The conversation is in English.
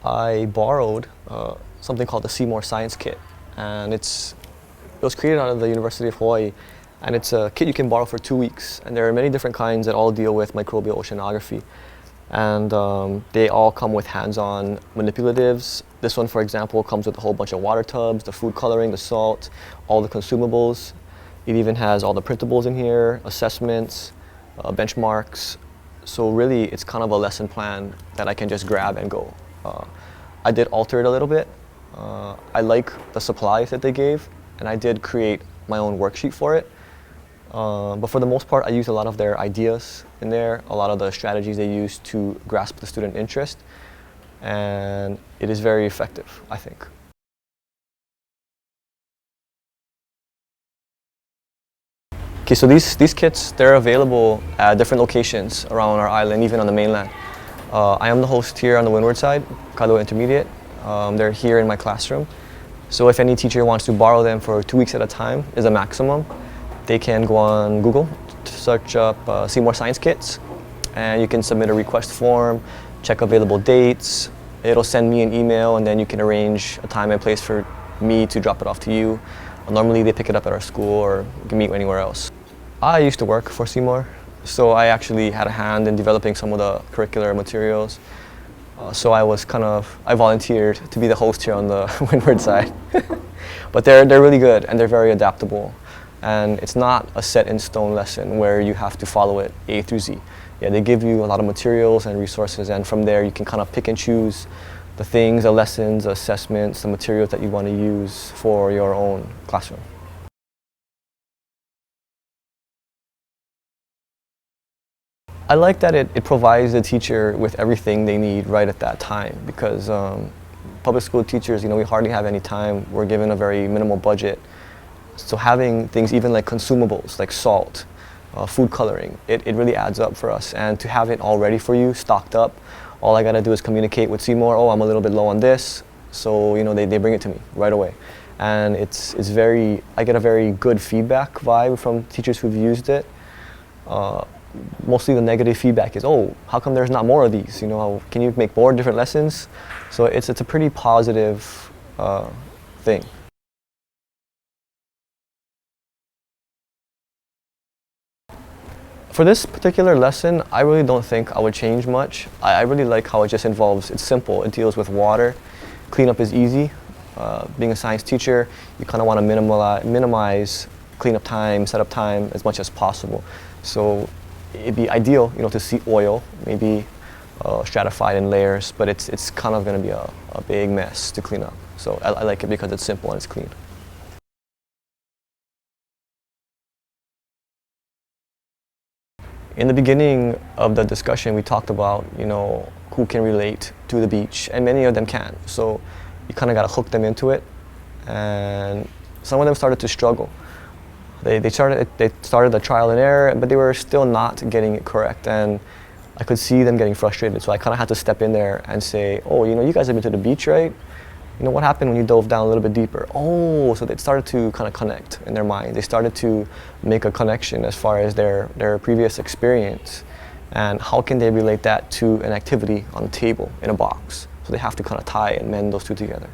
I borrowed something called the Seymour Science Kit, and it was created out of the University of Hawaii, and it's a kit you can borrow for 2 weeks, and there are many different kinds that all deal with microbial oceanography, and they all come with hands-on manipulatives. This one, for example, comes with a whole bunch of water tubs, the food coloring, the salt, all the consumables. It even has all the printables in here, assessments, benchmarks. So really, it's kind of a lesson plan that I can just grab and go. I did alter it a little bit. I like the supplies that they gave, and I did create my own worksheet for it. But for the most part, I used a lot of their ideas in there, a lot of the strategies they use to grasp the student interest, and it is very effective, I think. Okay, so these kits, they're available at different locations around our island, even on the mainland. I am the host here on the windward side, Kailua Intermediate. They're here in my classroom. So if any teacher wants to borrow them for 2 weeks at a time is a maximum, they can go on Google, search up Seymour Science Kits, and you can submit a request form, check available dates. It'll send me an email, and then you can arrange a time and place for me to drop it off to you. Normally they pick it up at our school, or you can meet anywhere else. I used to work for Seymour, so I actually had a hand in developing some of the curricular materials. So I volunteered to be the host here on the windward side. But they're really good, and they're very adaptable. And it's not a set in stone lesson where you have to follow it A through Z. Yeah, they give you a lot of materials and resources, and from there you can kind of pick and choose the things, the lessons, the assessments, the materials that you want to use for your own classroom. I like that it provides the teacher with everything they need right at that time, because public school teachers, we hardly have any time. We're given a very minimal budget. So having things even like consumables, like salt, food coloring, it really adds up for us. And to have it all ready for you, stocked up, all I gotta do is communicate with Seymour, oh, I'm a little bit low on this, so they bring it to me right away. And I get a very good feedback vibe from teachers who've used it. Mostly the negative feedback is, oh, how come there's not more of these? Can you make more different lessons? So it's a pretty positive thing. For this particular lesson, I really don't think I would change much. I really like how it just involves, it's simple, it deals with water. Cleanup is easy. Being a science teacher, you kind of want to minimize cleanup time, setup time as much as possible. So it'd be ideal, to see oil, maybe stratified in layers, but it's kind of going to be a big mess to clean up. So I like it because it's simple and it's clean. In the beginning of the discussion, we talked about, who can relate to the beach, and many of them can. So you kind of got to hook them into it, and some of them started to struggle. They started the trial and error, but they were still not getting it correct, and I could see them getting frustrated. So I kind of had to step in there and say, oh, you guys have been to the beach, right? What happened when you dove down a little bit deeper? Oh, so they started to kind of connect in their mind. They started to make a connection as far as their previous experience, and how can they relate that to an activity on the table in a box? So they have to kind of tie and mend those two together.